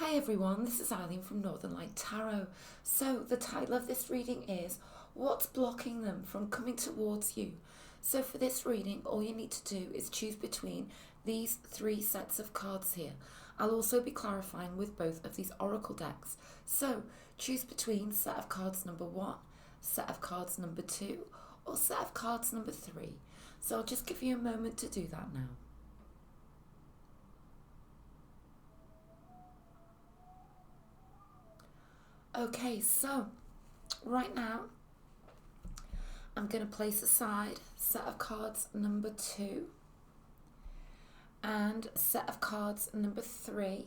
Hi everyone, this is Eileen from Northern Light Tarot. So the title of this reading is What's Blocking Them from Coming Towards You? So for this reading, all you need to do is choose between these three sets of cards here. I'll also be clarifying with both of these oracle decks. So choose between set of cards number 1, set of cards number 2, or set of cards number 3. So I'll just give you a moment to do that now. Okay, so right now I'm going to place aside set of cards number 2 and set of cards number 3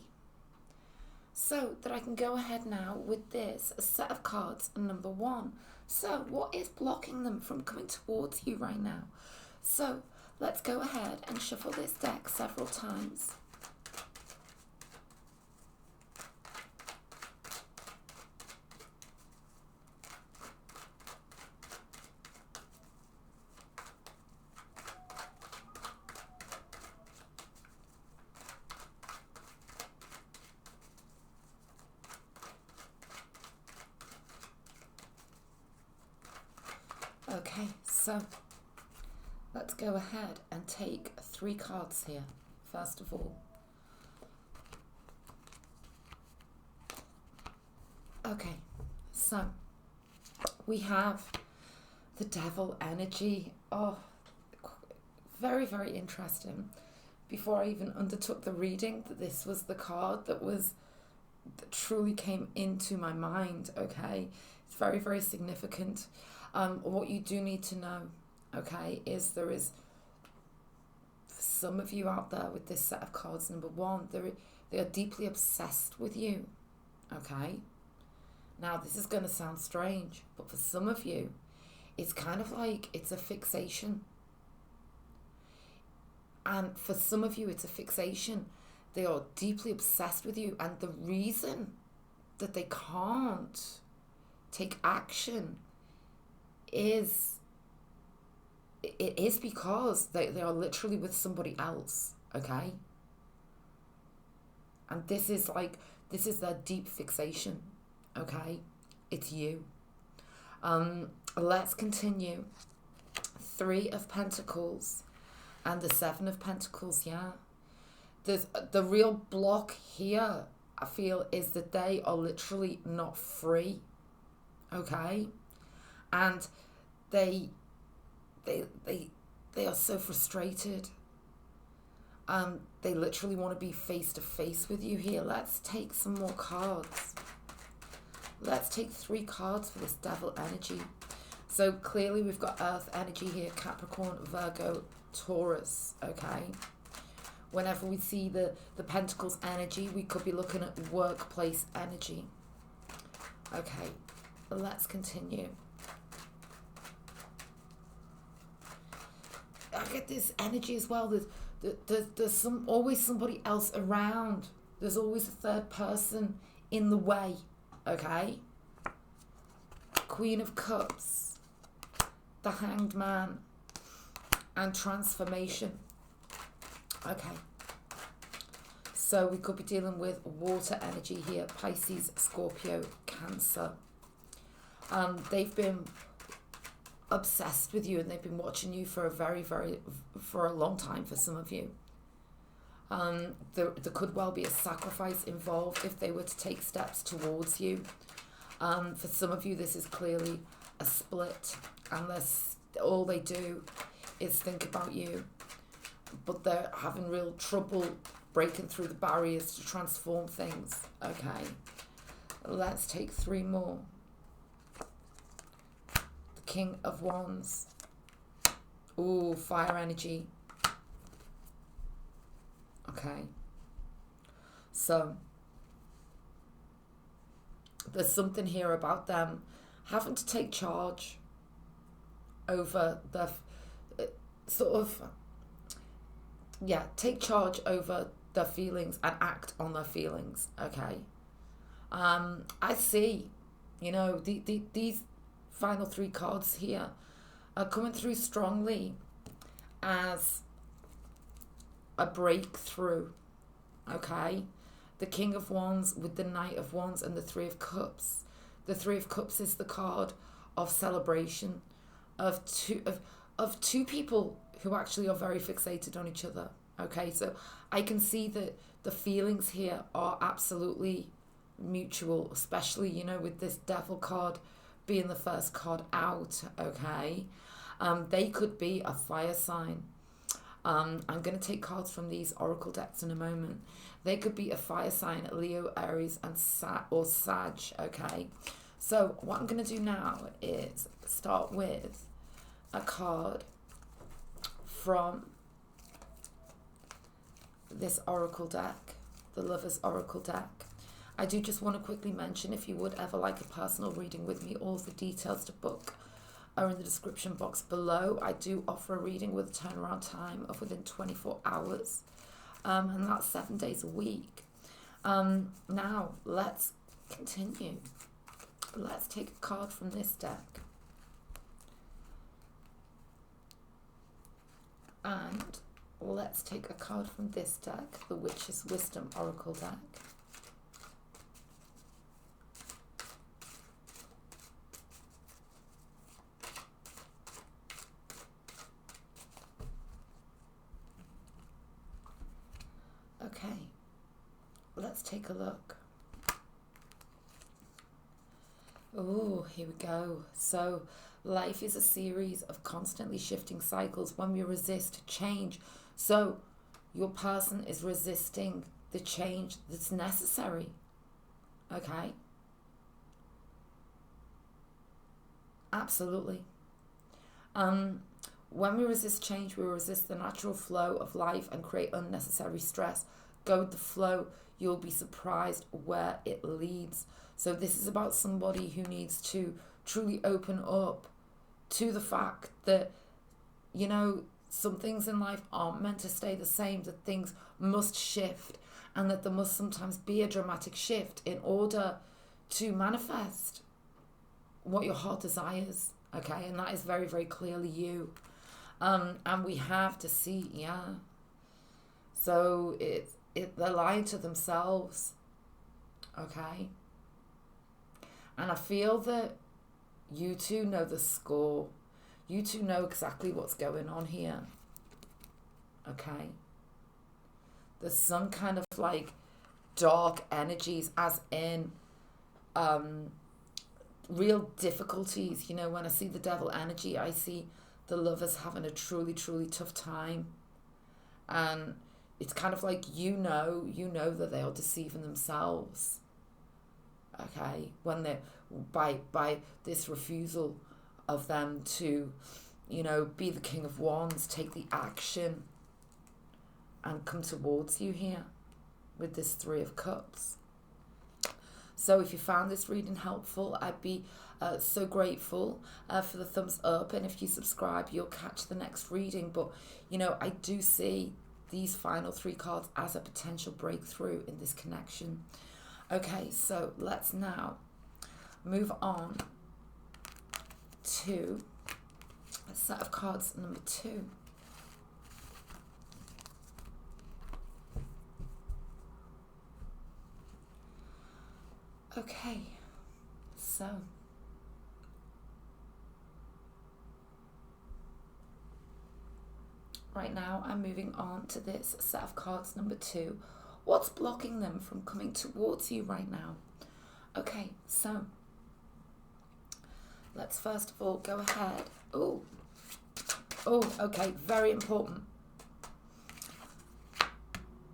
so that I can go ahead now with this set of cards number 1. So what is blocking them from coming towards you right now? So let's go ahead and shuffle this deck several times. Okay, so let's go ahead and take 3 cards here, first of all. Okay, so we have the Devil energy. Oh, very, very interesting. Before I even undertook the reading, that this was the card that truly came into my mind, okay? It's very, very significant. What you do need to know, okay, is there is, for some of you out there with this set of cards, number 1, they are deeply obsessed with you, okay? Now, this is going to sound strange, but for some of you, it's kind of like it's a fixation. And for some of you, it's a fixation. They are deeply obsessed with you, and the reason that they can't take action is because they are literally with somebody else, okay? And this is their deep fixation, okay? It's you. Let's continue. 3 of Pentacles and the 7 of Pentacles, yeah. There's the real block here, I feel, is that they are literally not free, okay? And they are so frustrated. They literally want to be face to face with you here. Let's take some more cards. Let's take 3 cards for this Devil energy. So clearly we've got Earth energy here, Capricorn, Virgo, Taurus, okay? Whenever we see the Pentacles energy, we could be looking at workplace energy. Okay, let's continue. I get this energy as well. There's always somebody else around. There's always a third person in the way, okay? Queen of Cups, the Hanged Man, and Transformation. Okay. So we could be dealing with water energy here, Pisces, Scorpio, Cancer. They've been obsessed with you, and they've been watching you for for a long time for some of you. There could well be a sacrifice involved if they were to take steps towards you. For some of you, this is clearly a split, and all they do is think about you, but they're having real trouble breaking through the barriers to transform things. Okay, let's take 3 more. King of Wands. Ooh, fire energy. Okay. So, there's something here about them having to take charge over take charge over their feelings and act on their feelings, okay? I see, these final 3 cards here are coming through strongly as a breakthrough, okay? the King of Wands with the Knight of Wands and the Three of Cups. The Three of Cups is the card of celebration, of two people who actually are very fixated on each other. Okay, so I can see that the feelings here are absolutely mutual, especially, you know, with this Devil card being the first card out. Okay, they could be a fire sign. I'm going to take cards from these oracle decks in a moment. They could be a fire sign, Leo, Aries, and Sag. Okay, so what I'm going to do now is start with a card from this oracle deck, the Lovers Oracle deck. I do just want to quickly mention, if you would ever like a personal reading with me, all the details to book are in the description box below. I do offer a reading with a turnaround time of within 24 hours, and that's 7 days a week. Now, let's continue. Let's take a card from this deck. And let's take a card from this deck, the Witch's Wisdom Oracle deck. Okay, let's take a look. Oh, here we go. So, life is a series of constantly shifting cycles when we resist change. So, your person is resisting the change that's necessary. Okay? Absolutely. When we resist change, we resist the natural flow of life and create unnecessary stress. Go with the flow. You'll be surprised where it leads. So this is about somebody who needs to truly open up to the fact that, you know, some things in life aren't meant to stay the same, that things must shift, and that there must sometimes be a dramatic shift in order to manifest what your heart desires. Okay, and that is very, very clearly you. And we have to see, yeah. So they're lying to themselves. Okay. And I feel that you two know the score. You two know exactly what's going on here. Okay. There's some kind of like dark energies, as in real difficulties. You know, when I see the Devil energy, I see the lovers having a truly, truly tough time. And it's kind of like, you know that they are deceiving themselves. Okay, when they're by this refusal of them to, you know, be the King of Wands, take the action and come towards you here with this Three of Cups. So if you found this reading helpful, I'd be so grateful for the thumbs up, and if you subscribe, you'll catch the next reading. But, you know, I do see these final 3 cards as a potential breakthrough in this connection. Okay, so let's now move on to a set of cards number 2. Okay, so right now I'm moving on to this set of cards number 2. What's blocking them from coming towards you right now? Okay, so let's first of all go ahead. Oh, okay, very important.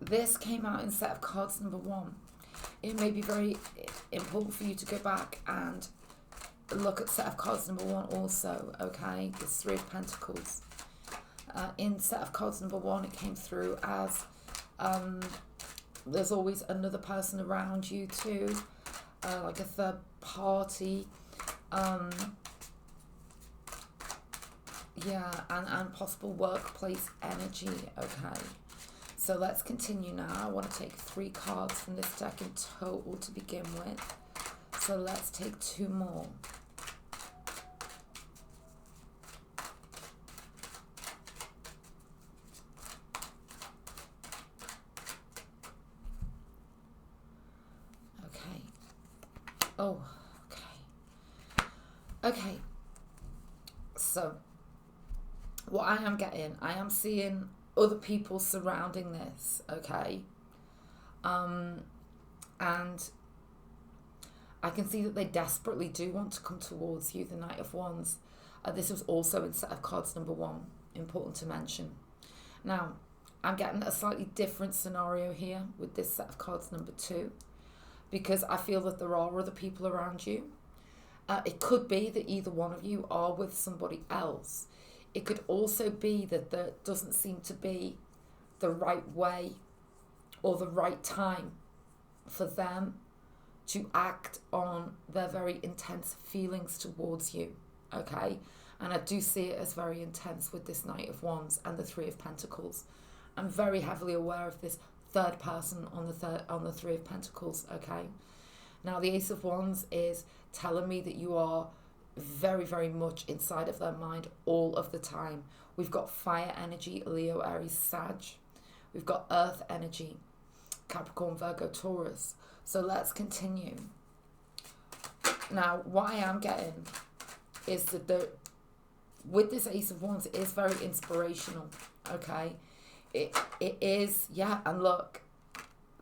This came out in set of cards number 1. It may be very important for you to go back and look at set of cards number 1 also, okay? This 3 of Pentacles. In set of cards number 1, it came through as there's always another person around you too, like a third party. Yeah, and possible workplace energy, okay? So let's continue now. I want to take 3 cards from this deck in total to begin with. So let's take 2 more. Oh, okay. Okay. So, what I am seeing other people surrounding this, okay? And I can see that they desperately do want to come towards you, the Knight of Wands. This was also in set of cards number 1, important to mention. Now, I'm getting a slightly different scenario here with this set of cards number 2, because I feel that there are other people around you. It could be that either one of you are with somebody else. It could also be that there doesn't seem to be the right way or the right time for them to act on their very intense feelings towards you, okay? And I do see it as very intense with this Knight of Wands and the Three of Pentacles. I'm very heavily aware of this third person on the Three of Pentacles, okay? Now, the Ace of Wands is telling me that you are very, very much inside of their mind all of the time. We've got fire energy, Leo, Aries, Sag. We've got earth energy, Capricorn, Virgo, Taurus. So let's continue. Now, what I am getting is that with this Ace of Wands, it is very inspirational, okay? It is, yeah, and look,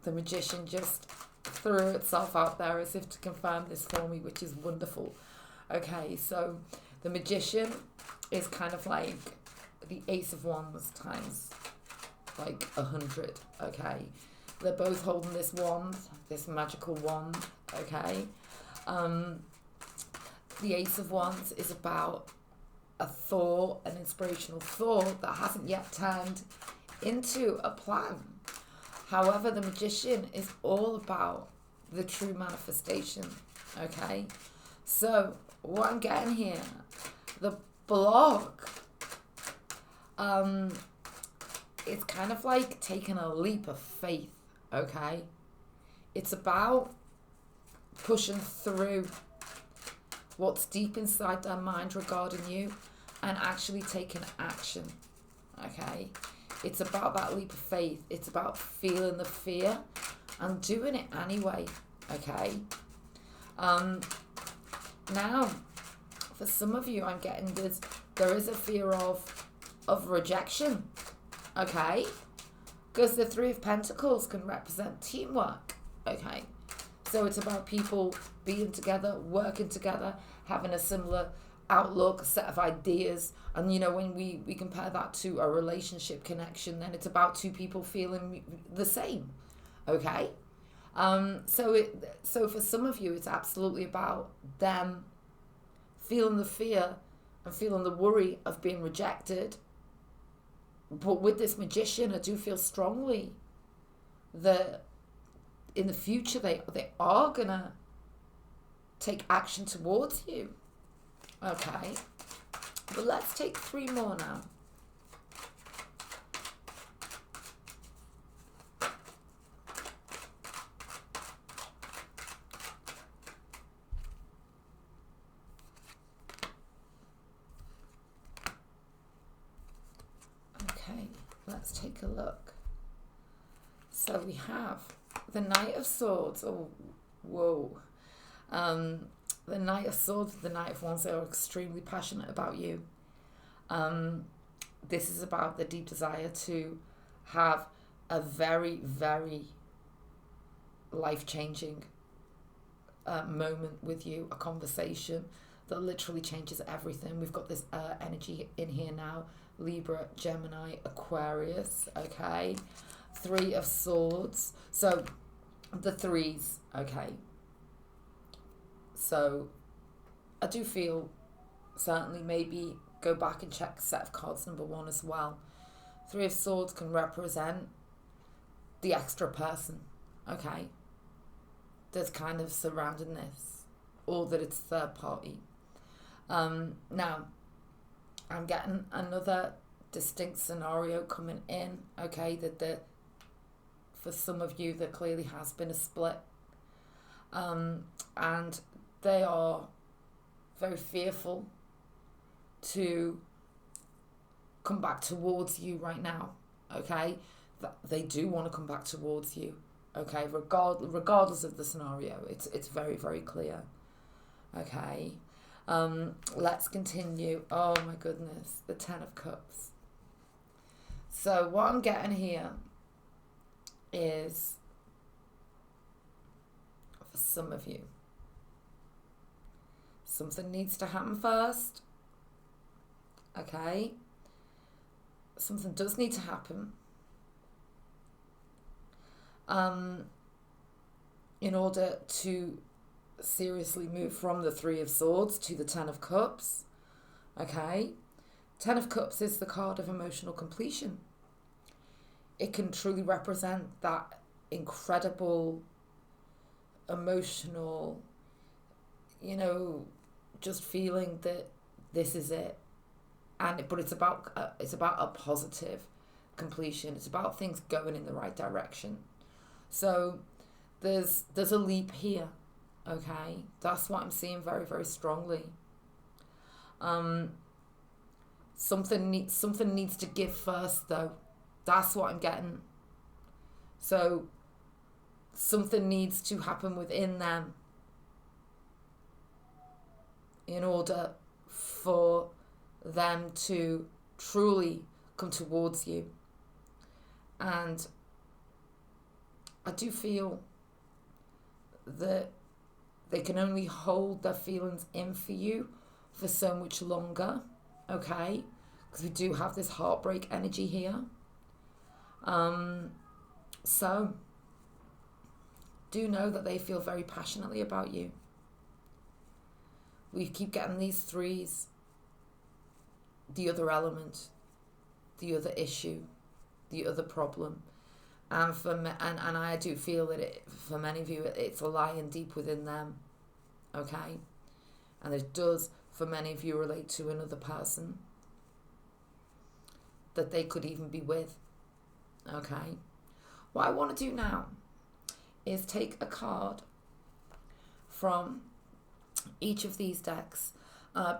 the Magician just threw itself out there as if to confirm this for me, which is wonderful. Okay, so the Magician is kind of like the Ace of Wands times like 100, okay? They're both holding this wand, this magical wand, okay? The Ace of Wands is about a thought, an inspirational thought that hasn't yet turned into a plan. However, the Magician is all about the true manifestation, okay? So, what I'm getting here, the block, it's kind of like taking a leap of faith, okay? It's about pushing through what's deep inside their mind regarding you and actually taking action, okay? It's about that leap of faith. It's about feeling the fear and doing it anyway, okay? Now, for some of you, I'm getting this, there is a fear of rejection, okay? Because the Three of Pentacles can represent teamwork, okay? So it's about people being together, working together, having a similar outlook, a set of ideas. And, you know, when we compare that to a relationship connection, then it's about two people feeling the same, okay? So for some of you, it's absolutely about them feeling the fear and feeling the worry of being rejected. But with this Magician, I do feel strongly that in the future they are gonna take action towards you. Okay, but let's take 3 more now. Okay, let's take a look. So we have the Knight of Swords. Oh, whoa. The Knight of Swords, the Knight of Wands, they are extremely passionate about you. This is about the deep desire to have a very, very life-changing moment with you, a conversation that literally changes everything. We've got this energy in here now. Libra, Gemini, Aquarius, okay? 3 of Swords. So, the 3s, okay? So, I do feel certainly maybe go back and check set of cards number 1 as well. 3 of Swords can represent the extra person, okay? That's kind of surrounding this, or that it's third party. Now, I'm getting another distinct scenario coming in, okay? That for some of you, there clearly has been a split. And they are very fearful to come back towards you right now, okay? They do want to come back towards you, Okay, regardless of the scenario, it's very, very clear. Okay, let's continue. Oh my goodness, the Ten of Cups. So what I'm getting here is, for some of you, something needs to happen first. Okay, something does need to happen. In order to seriously move from the Three of Swords to the Ten of Cups. Okay, Ten of Cups is the card of emotional completion. It can truly represent that incredible emotional, just feeling that this is it. But it's about a positive completion. It's about things going in the right direction. So there's a leap here. Okay, that's what I'm seeing very, very strongly. Something needs to give first, though. That's what I'm getting. So something needs to happen within them in order for them to truly come towards you. And I do feel that they can only hold their feelings in for you for so much longer, okay? Because we do have this heartbreak energy here. So do know that they feel very passionately about you. We keep getting these threes. The other element, the other issue, the other problem. And and I do feel that for many of you, it's lying deep within them, okay? And it does, for many of you, relate to another person that they could even be with, okay? What I want to do now is take a card from each of these decks.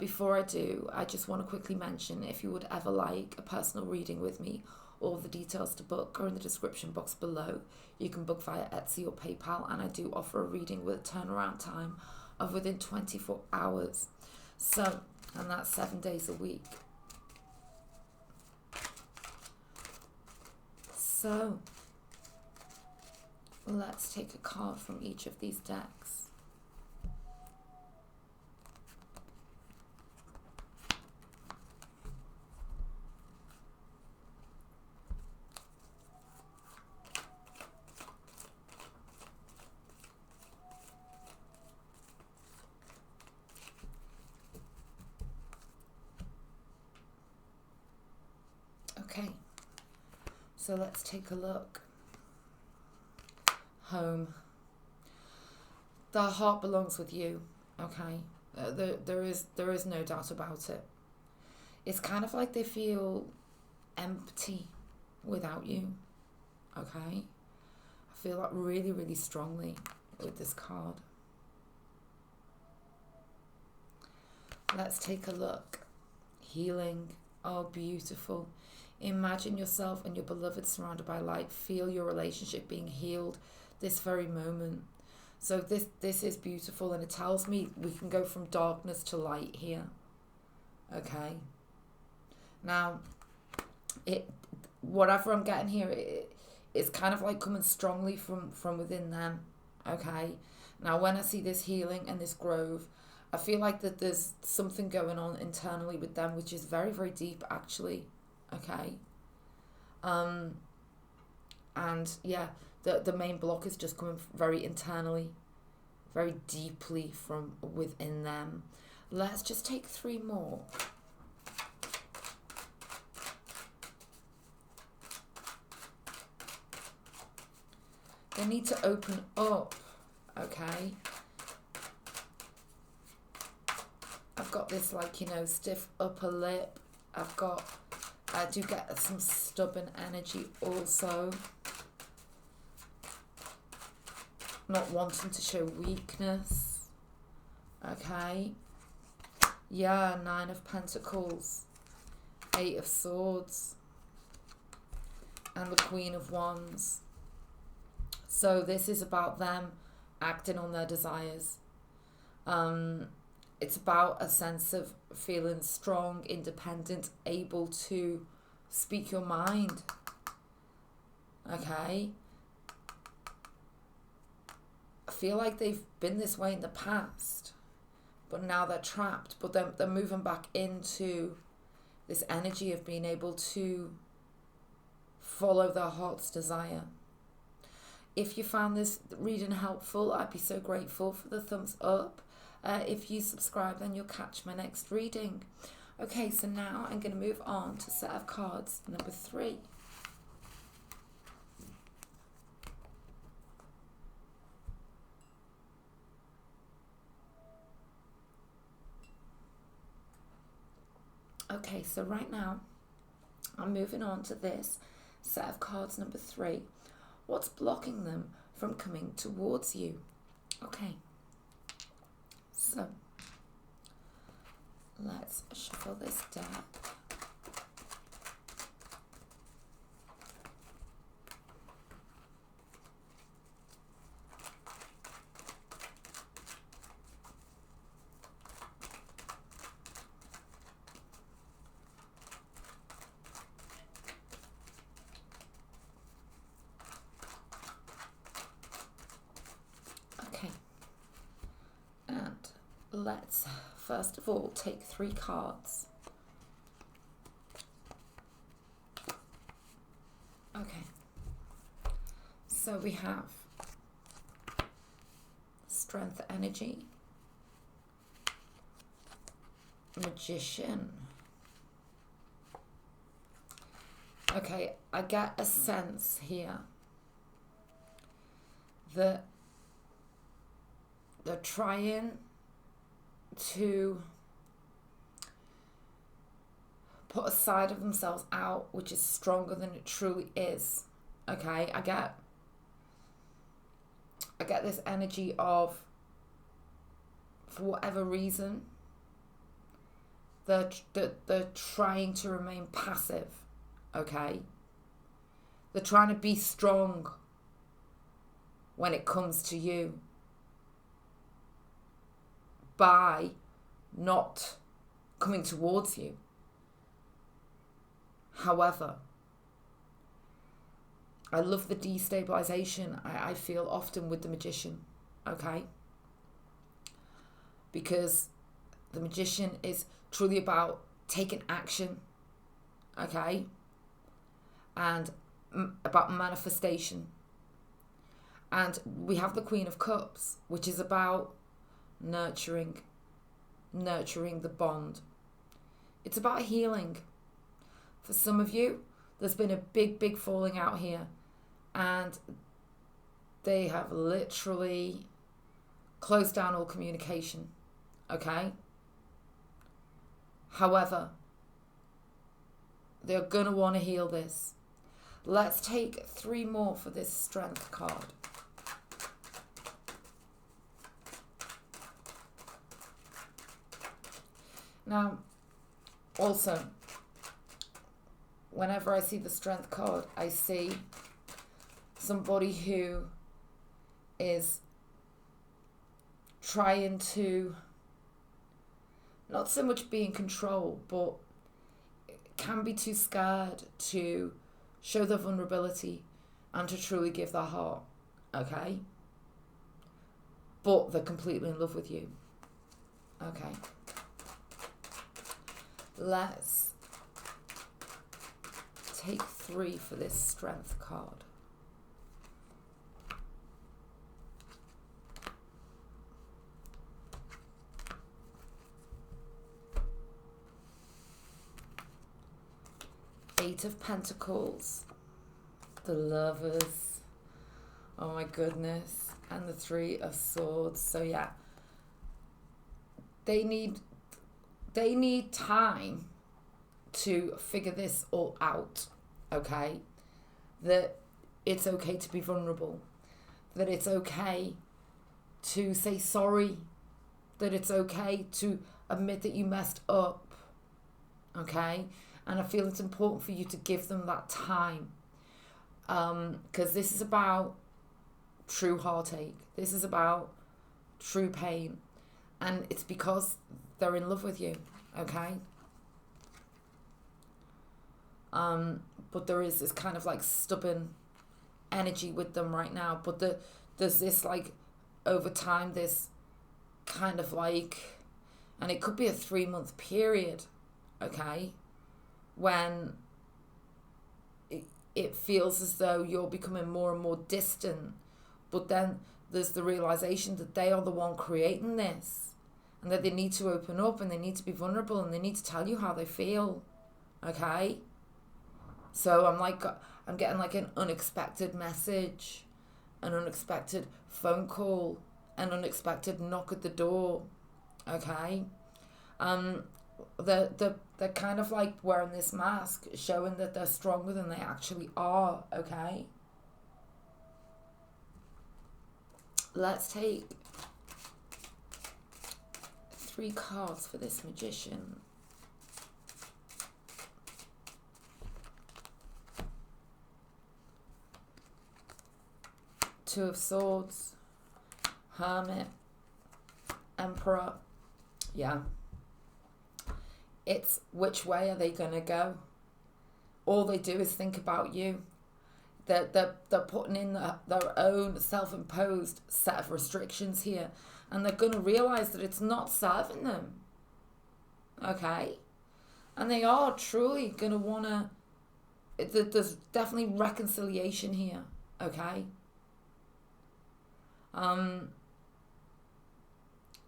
Before I do, I just want to quickly mention, if you would ever like a personal reading with me, all the details to book are in the description box below. You can book via Etsy or PayPal, and I do offer a reading with a turnaround time of within 24 hours. So, and that's 7 days a week. So, let's take a card from each of these decks. Okay, so let's take a look. Home. The heart belongs with you, okay? There is no doubt about it. It's kind of like they feel empty without you, okay? I feel that really, really strongly with this card. Let's take a look. Healing. Oh, beautiful. Imagine yourself and your beloved surrounded by light. Feel your relationship being healed this very moment. So this is beautiful, and it tells me we can go from darkness to light here. Okay. Now, whatever I'm getting here, it's kind of like coming strongly from within them. Okay. Now, when I see this healing and this growth, I feel like that there's something going on internally with them, which is very, very deep, actually. Okay. And yeah, the main block is just coming very internally, very deeply from within them. Let's just take 3 more. They need to open up, okay? I've got this, like, stiff upper lip. I do get some stubborn energy also. Not wanting to show weakness. Okay. Yeah, 9 of Pentacles. 8 of Swords. And the Queen of Wands. So this is about them acting on their desires. It's about a sense of feeling strong, independent, able to speak your mind. Okay? I feel like they've been this way in the past, but now they're trapped. But they're moving back into this energy of being able to follow their heart's desire. If you found this reading helpful, I'd be so grateful for the thumbs up. If you subscribe, then you'll catch my next reading. Okay, so now I'm going to move on to set of cards number 3. Okay, so right now I'm moving on to this set of cards number 3. What's blocking them from coming towards you? Okay, so let's shuffle this deck. Okay, and let's first of all take 3 cards. Okay, so we have Strength Energy, Magician. Okay, I get a sense here that they're trying to put a side of themselves out which is stronger than it truly is. Okay, I get this energy of, for whatever reason, they're trying to remain passive. Okay, they're trying to be strong when it comes to you by not coming towards you. However, I love the destabilization I feel often with the Magician, okay? Because the Magician is truly about taking action, okay? And about manifestation. And we have the Queen of Cups, which is about nurturing the bond. It's about healing. For some of you, there's been a big falling out here, and they have literally closed down all communication. Okay? However, they're gonna want to heal this. Let's take 3 more for this Strength card. Now, also, whenever I see the Strength card, I see somebody who is trying to not so much be in control, but can be too scared to show their vulnerability and to truly give their heart, okay? But they're completely in love with you, okay? Let's take 3 for this Strength card. Eight of Pentacles, the Lovers, oh my goodness, and the 3 of Swords. So yeah, they need time to figure this all out, okay? That it's okay to be vulnerable, that it's okay to say sorry, that it's okay to admit that you messed up, okay? And I feel it's important for you to give them that time, because this is about true heartache. This is about true pain. And it's because they're in love with you, okay? But there is this kind of like stubborn energy with them right now. But there's this like, over time, this kind of like, and it could be a 3-month period, okay, when it feels as though you're becoming more and more distant, but then there's the realization that they are the one creating this, and that they need to open up, and they need to be vulnerable, and they need to tell you how they feel, okay? So I'm getting like an unexpected message, an unexpected phone call, an unexpected knock at the door, okay? They're kind of like wearing this mask, showing that they're stronger than they actually are, okay? Let's take 3 cards for this Magician. Two of Swords, Hermit, Emperor. Yeah. It's which way are they going to go? All they do is think about you. They're putting in their own self-imposed set of restrictions here. And they're going to realise that it's not serving them. Okay? And they are truly going to want to... There's definitely reconciliation here. Okay?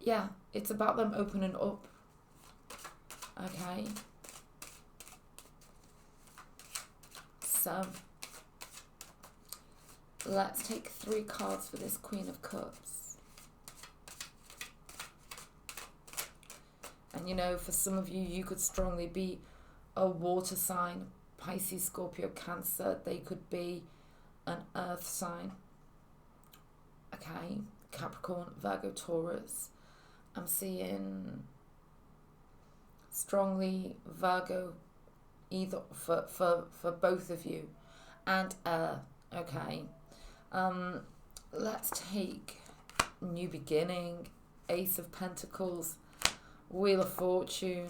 Yeah, it's about them opening up. Okay? So... let's take 3 cards for this Queen of Cups. And you know, for some of you, you could strongly be a water sign. Pisces, Scorpio, Cancer. They could be an earth sign. Okay. Capricorn, Virgo, Taurus. I'm seeing strongly Virgo either for both of you. And okay. Let's take New Beginning, Ace of Pentacles, Wheel of Fortune,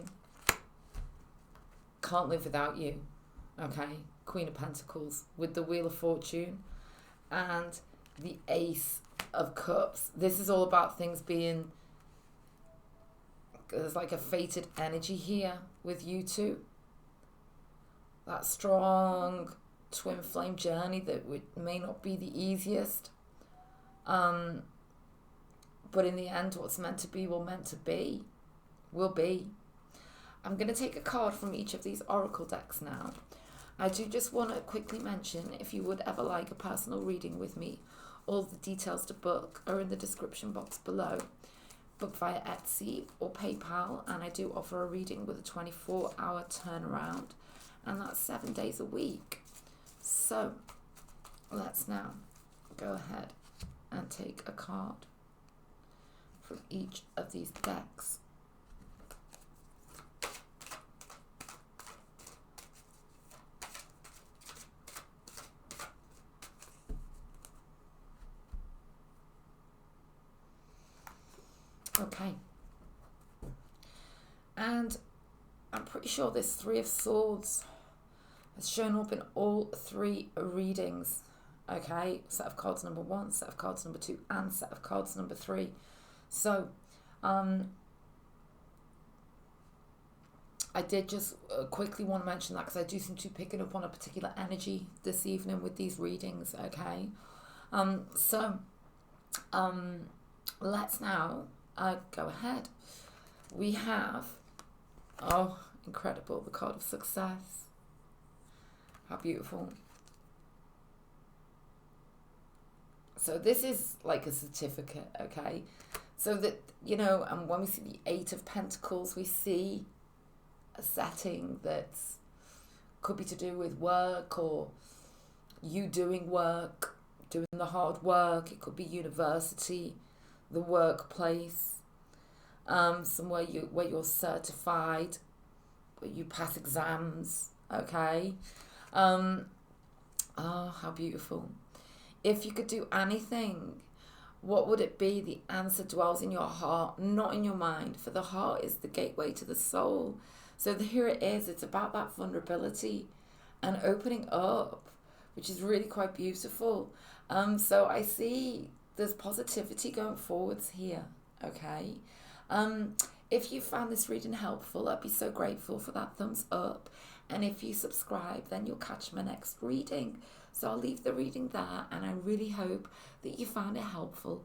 Can't Live Without You, okay, Queen of Pentacles with the Wheel of Fortune and the Ace of Cups. This is all about things being, there's like a fated energy here with you two. That strong twin flame journey that may not be the easiest, but in the end what's meant to be will be. I'm going to take a card from each of these oracle decks now. I do just want to quickly mention, if you would ever like a personal reading with me, all the details to book are in the description box below. Book via Etsy or PayPal, and I do offer a reading with a 24-hour turnaround, and that's 7 days a week. So, let's now go ahead and take a card from each of these decks. Okay. And I'm pretty sure this 3 of Swords has shown up in all 3 readings. Okay, set of cards number 1, set of cards number 2, and set of cards number 3. So, I did just quickly want to mention that because I do seem to be picking up on a particular energy this evening with these readings. Okay, let's now go ahead. We have, oh, incredible, the card of success. How beautiful. So this is like a certificate, okay? So that, you know, and when we see the 8 of Pentacles, we see a setting that could be to do with work or you doing work, doing the hard work. It could be university, the workplace, somewhere where you're certified, where you pass exams, okay? Oh, how beautiful. If you could do anything, what would it be? The answer dwells in your heart, not in your mind. For the heart is the gateway to the soul. So here it is. It's about that vulnerability and opening up, which is really quite beautiful. So I see there's positivity going forwards here. Okay. If you found this reading helpful, I'd be so grateful for that thumbs up. And if you subscribe, then you'll catch my next reading. So I'll leave the reading there, and I really hope that you found it helpful.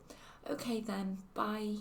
Okay then, bye.